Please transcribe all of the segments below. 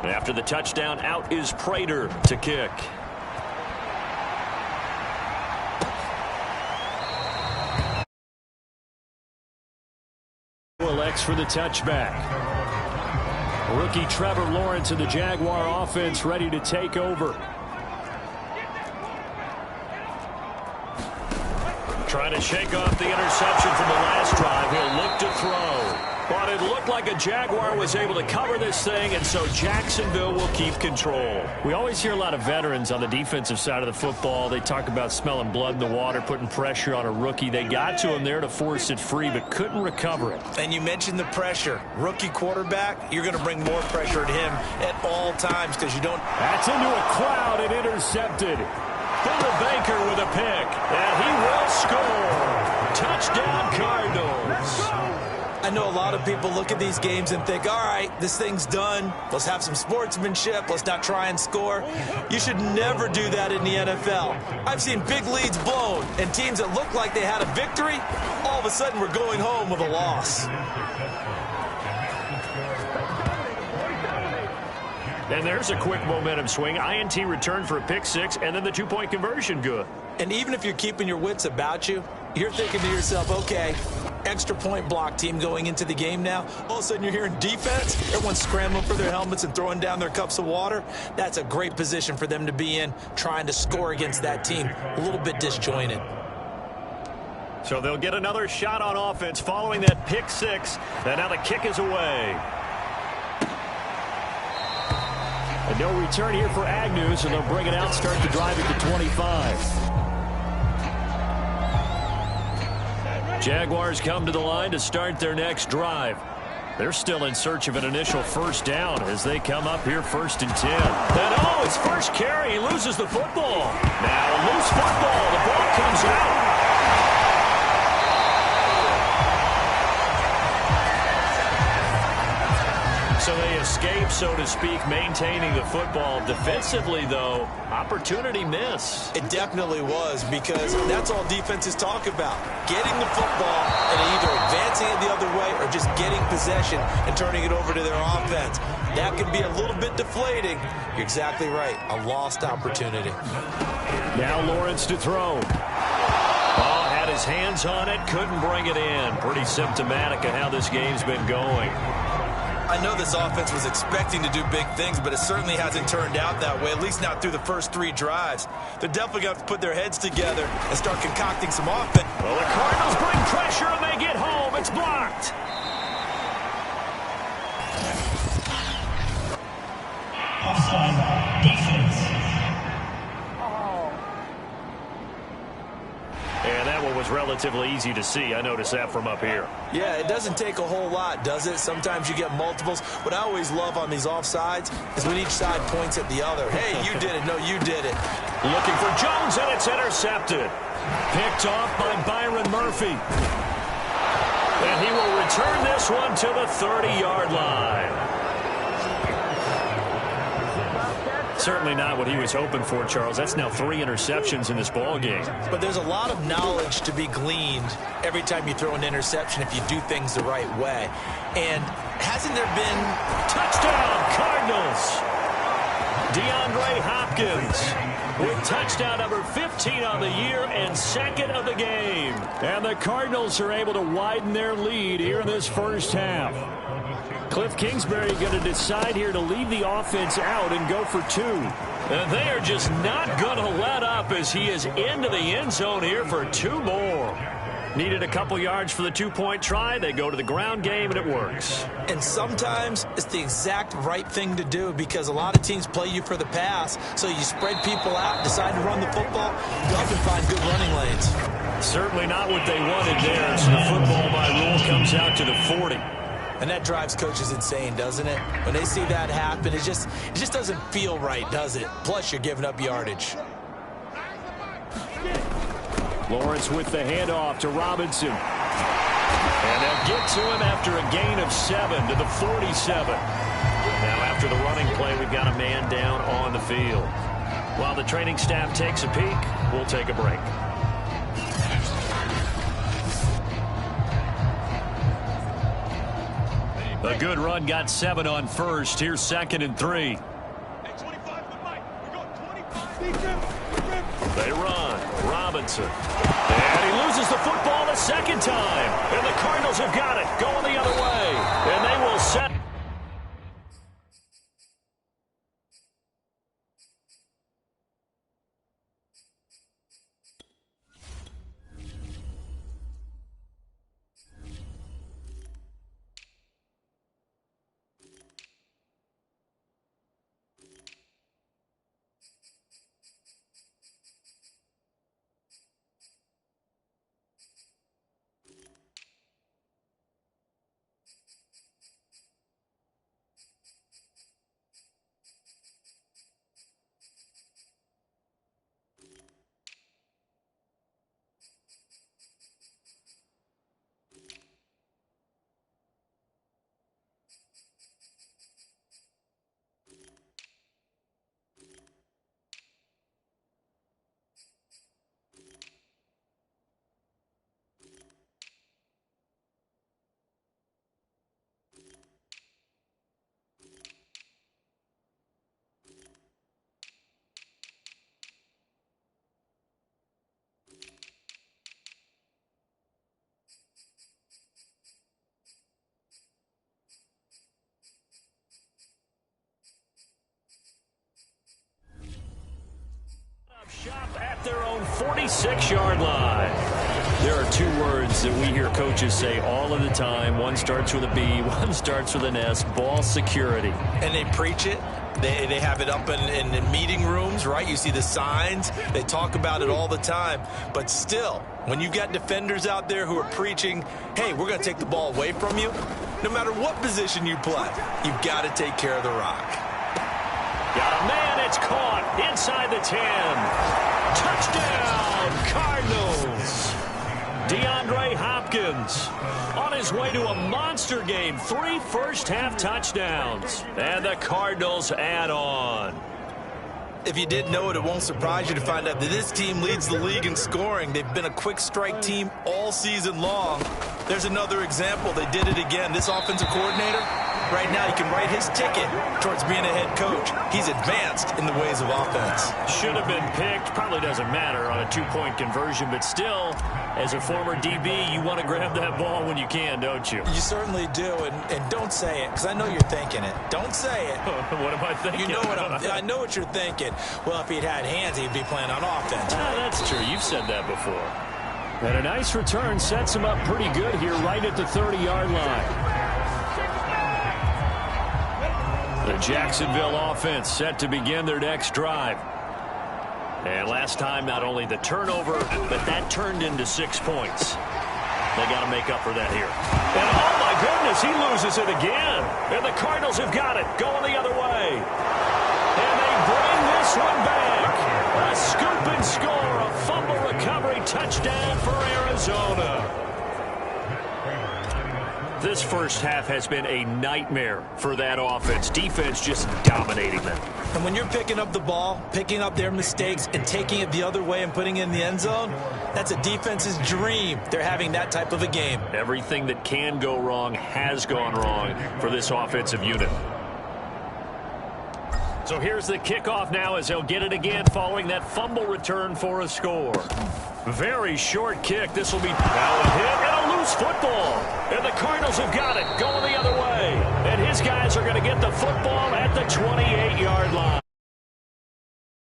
After the touchdown, out is Prater to kick. Elects for the touchback. Rookie Trevor Lawrence and the Jaguar offense ready to take over. Trying to shake off the interception from the last drive. He'll look to throw. But it looked like a Jaguar was able to cover this thing, and so Jacksonville will keep control. We always hear a lot of veterans on the defensive side of the football. They talk about smelling blood in the water, putting pressure on a rookie. They got to him there to force it free, but couldn't recover it. And you mentioned the pressure. Rookie quarterback, you're going to bring more pressure at him at all times because you don't. That's into a crowd and intercepted. Buda Baker with a pick, and he will score. Touchdown, Cardinals. I know a lot of people look at these games and think, all right, this thing's done. Let's have some sportsmanship. Let's not try and score. You should never do that in the NFL. I've seen big leads blown, and teams that look like they had a victory, all of a sudden we're going home with a loss. And there's a quick momentum swing. INT return for a pick six, and then the two-point conversion good. And even if you're keeping your wits about you, you're thinking to yourself, okay, extra point block team going into the game now. All of a sudden you're hearing defense. Everyone's scrambling for their helmets and throwing down their cups of water. That's a great position for them to be in, trying to score against that team. A little bit disjointed. So they'll get another shot on offense following that pick six. And now the kick is away. And no return here for Agnew, so they'll bring it out, start the drive at the 25. Jaguars come to the line to start their next drive. They're still in search of an initial first down as they come up here 1st and 10. And his first carry, he loses the football. Now a loose football, the ball comes out. So they escape, so to speak, maintaining the football. Defensively, though, opportunity miss. It definitely was, because that's all defenses talk about. Getting the football and either advancing it the other way or just getting possession and turning it over to their offense. That can be a little bit deflating. You're exactly right. A lost opportunity. Now Lawrence to throw. Oh, had his hands on it, couldn't bring it in. Pretty symptomatic of how this game's been going. I know this offense was expecting to do big things, but it certainly hasn't turned out that way, at least not through the first 3 drives. They're definitely going to have to put their heads together and start concocting some offense. Well, the Cardinals bring pressure and they get home. It's blocked. Offside defense. And that one was relatively easy to see. I noticed that from up here. Yeah, it doesn't take a whole lot, does it? Sometimes you get multiples. What I always love on these offsides is when each side points at the other. Hey, you did it. No, you did it. Looking for Jones, and it's intercepted. Picked off by Byron Murphy. And he will return this one to the 30-yard line. Certainly not what he was hoping for, Charles. That's now 3 interceptions in this ball game. But there's a lot of knowledge to be gleaned every time you throw an interception if you do things the right way. And hasn't there been... Touchdown, Cardinals! DeAndre Hopkins with touchdown number 15 on the year and 2nd of the game. And the Cardinals are able to widen their lead here in this first half. Cliff Kingsbury going to decide here to leave the offense out and go for 2. And they are just not going to let up as he is into the end zone here for 2 more. Needed a couple yards for the 2-point try. They go to the ground game, and it works. And sometimes it's the exact right thing to do because a lot of teams play you for the pass. So you spread people out, decide to run the football, you often find good running lanes. Certainly not what they wanted there. So the football by rule comes out to the 40. And that drives coaches insane, doesn't it? When they see that happen, it just doesn't feel right, does it? Plus, you're giving up yardage. Lawrence with the handoff to Robinson. And they'll get to him after a gain of 7 to the 47. Now, after the running play, we've got a man down on the field. While the training staff takes a peek, we'll take a break. A good run got 7 on first. Here's 2nd and 3. They run. Robinson. And he loses the football a second time. And the Cardinals have got it. Going the other way. And they will set. Shop at their own 46-yard line. There are 2 words that we hear coaches say all of the time. One starts with a B, one starts with an S, ball security. And they preach it. They have it up in meeting rooms, right? You see the signs. They talk about it all the time. But still, when you've got defenders out there who are preaching, hey, we're going to take the ball away from you, no matter what position you play, you've got to take care of the rock. Got a man, it's caught inside the 10. Touchdown, Cardinals. DeAndre Hopkins on his way to a monster game. 3 first-half touchdowns. And the Cardinals add on. If you didn't know it, it won't surprise you to find out that this team leads the league in scoring. They've been a quick strike team all season long. There's another example. They did it again. This offensive coordinator, right now, he can write his ticket towards being a head coach. He's advanced in the ways of offense. Should have been picked. Probably doesn't matter on a 2-point conversion, but still, as a former DB, you want to grab that ball when you can, don't you? You certainly do, and don't say it, because I know you're thinking it. Don't say it. What am I thinking? You know what I know what you're thinking. Well, if he'd had hands, he'd be playing on offense. That's true. You've said that before. And a nice return sets him up pretty good here right at the 30-yard line. The Jacksonville offense set to begin their next drive. And last time, not only the turnover, but that turned into 6 points. They got to make up for that here. And oh my goodness, he loses it again. And the Cardinals have got it, going the other way. And they bring this one back. A scoop and score, a fumble recovery touchdown for Arizona. This first half has been a nightmare for that offense. Defense just dominating them. And when you're picking up the ball, picking up their mistakes, and taking it the other way and putting it in the end zone, that's a defense's dream. They're having that type of a game. Everything that can go wrong has gone wrong for this offensive unit. So here's the kickoff now as they'll get it again following that fumble return for a score. Very short kick. This will be now a hit and a loose football. And the Cardinals have got it going the other way. And his guys are going to get the football at the 28-yard line.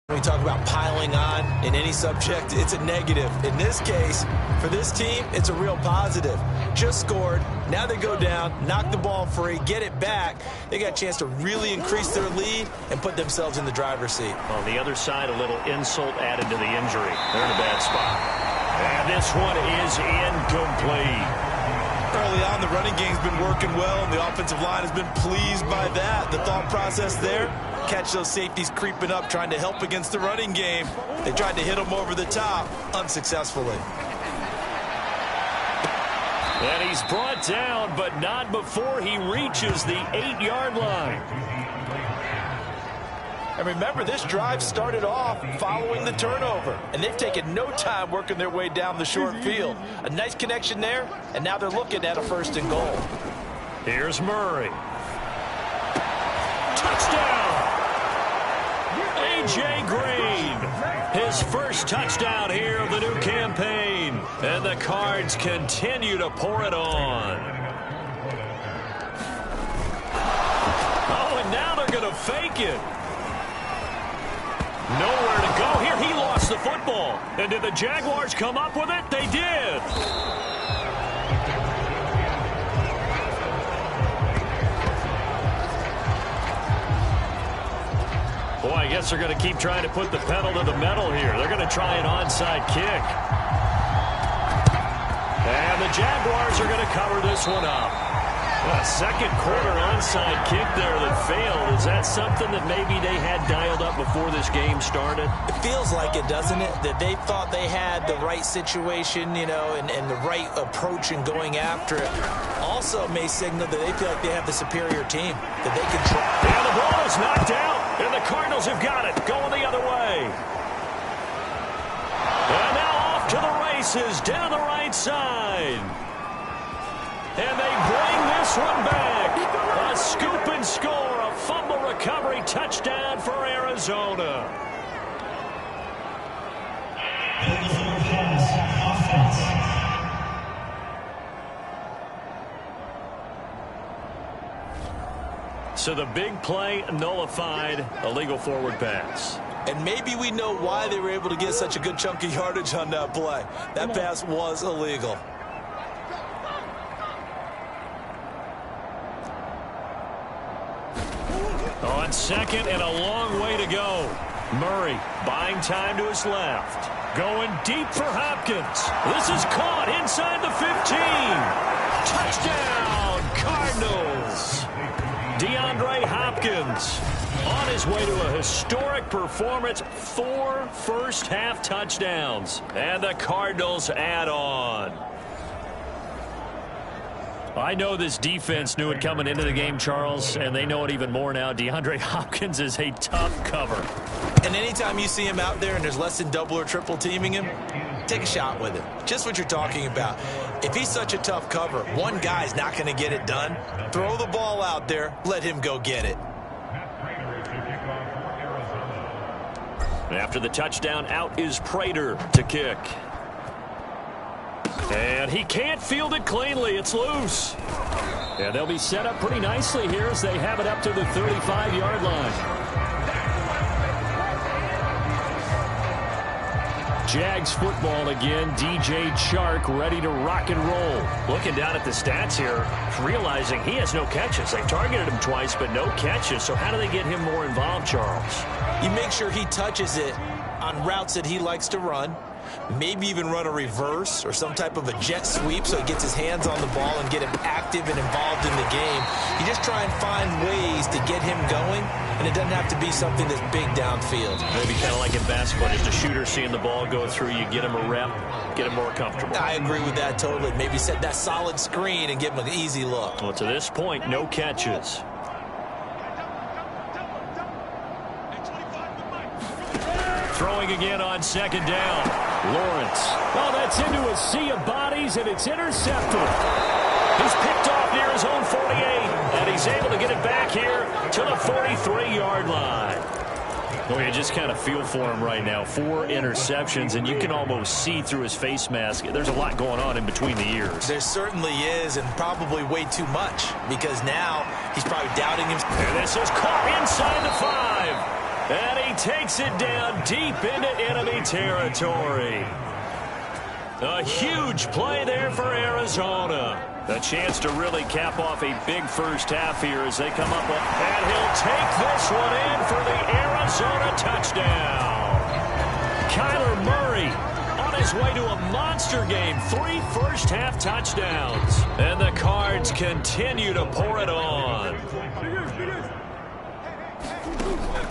When we talk about piling on in any subject, it's a negative. In this case, for this team, it's a real positive. Just scored. Now they go down, knock the ball free, get it back. They got a chance to really increase their lead and put themselves in the driver's seat. On the other side, a little insult added to the injury. They're in a bad spot. And this one is incomplete. Early on, the running game's been working well, and the offensive line has been pleased by that. The thought process there, catch those safeties creeping up, trying to help against the running game. They tried to hit them over the top, unsuccessfully. And he's brought down, but not before he reaches the 8-yard line. And remember, this drive started off following the turnover, and they've taken no time working their way down the short field. A nice connection there, and now they're looking at a 1st and goal. Here's Murray. Touchdown! A.J. Green, his first touchdown here of the new campaign. And the Cards continue to pour it on. Oh, and now they're going to fake it. Nowhere to go here. He lost the football. And did the Jaguars come up with it? They did. Boy, I guess they're going to keep trying to put the pedal to the metal here. They're going to try an onside kick. And the Jaguars are going to cover this one up. A second quarter onside kick there that failed. Is that something that maybe they had dialed up before this game started? It feels like it, doesn't it? That they thought they had the right situation, you know, and the right approach in going after it. Also may signal that they feel like they have the superior team, that they can try. And the ball is knocked out, and the Cardinals have got it, going the other way. And now off to the races, down the right side. And they bring this one back. A scoop and score, a fumble recovery touchdown for Arizona. So the big play nullified, illegal forward pass. And maybe we know why they were able to get such a good chunk of yardage on that play. That pass was illegal. On second and a long way to go. Murray buying time to his left. Going deep for Hopkins. This is caught inside the 15. Touchdown, Cardinals. DeAndre Hopkins on his way to a historic performance. 4 first-half touchdowns. And the Cardinals add on. I know this defense knew it coming into the game, Charles, and they know it even more now. DeAndre Hopkins is a tough cover. And anytime you see him out there and there's less than double or triple teaming him, take a shot with it. Just what you're talking about. If he's such a tough cover, one guy's not going to get it done. Throw the ball out there. Let him go get it. After the touchdown, out is Prater to kick. And he can't field it cleanly. It's loose. And they'll be set up pretty nicely here as they have it up to the 35-yard line. Jags football again. DJ Chark ready to rock and roll. Looking down at the stats here, realizing he has no catches. They targeted him twice, but no catches. So how do they get him more involved, Charles? You make sure he touches it on routes that he likes to run. Maybe even run a reverse or some type of a jet sweep so he gets his hands on the ball and get him active and involved in the game. You just try and find ways to get him going, and it doesn't have to be something that's big downfield. Maybe kind of like in basketball, just a shooter seeing the ball go through, you get him a rep, get him more comfortable. I agree with that totally. Maybe set that solid screen and give him an easy look. Well, to this point, no catches. Throwing again on second down. Lawrence. Oh, that's into a sea of bodies, and it's intercepted. He's picked off near his own 48, and he's able to get it back here to the 43-yard line. Well, you just kind of feel for him right now. 4 interceptions, and you can almost see through his face mask. There's a lot going on in between the ears. There certainly is, and probably way too much, because now he's probably doubting himself. And this is caught inside the 5. And he takes it down deep into enemy territory. A huge play there for Arizona. A chance to really cap off a big first half here as they come up. And he'll take this one in for the Arizona touchdown. Kyler Murray on his way to a monster game. 3 first-half touchdowns. And the Cards continue to pour it on.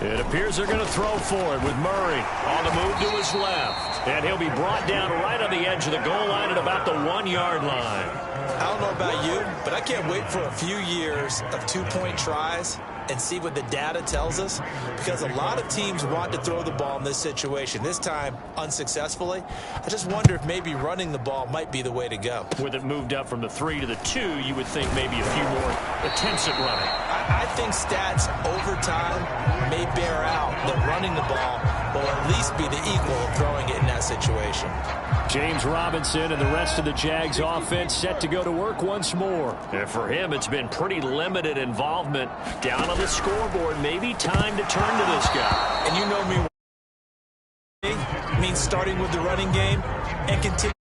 It appears they're going to throw for it with Murray on the move to his left. And he'll be brought down right on the edge of the goal line at about the 1-yard line. I don't know about you, but I can't wait for a few years of 2-point tries and see what the data tells us? Because a lot of teams want to throw the ball in this situation. This time, unsuccessfully. I just wonder if maybe running the ball might be the way to go. With it moved up from the 3 to the 2, you would think maybe a few more attempts at running. I think stats over time may bear out that running the ball will at least be the equal of throwing it in that situation. James Robinson and the rest of the Jags offense set to go to work once more. And for him, it's been pretty limited involvement. Down on the scoreboard, maybe time to turn to this guy. And you know me, means starting with the running game and continue.